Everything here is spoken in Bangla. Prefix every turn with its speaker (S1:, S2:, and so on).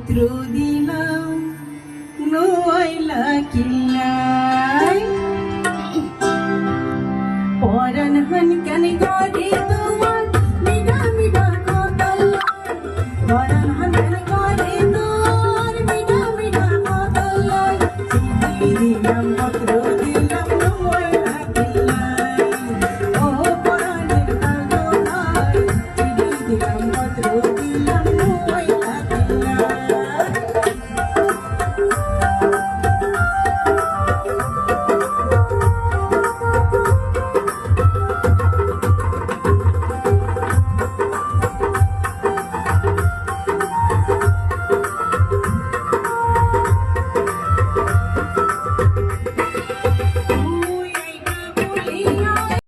S1: পত্র দিলাম নোয়াইলা কিল্লাই পরাণ হন কেন করে তোমার মিঠা মিঠা কথা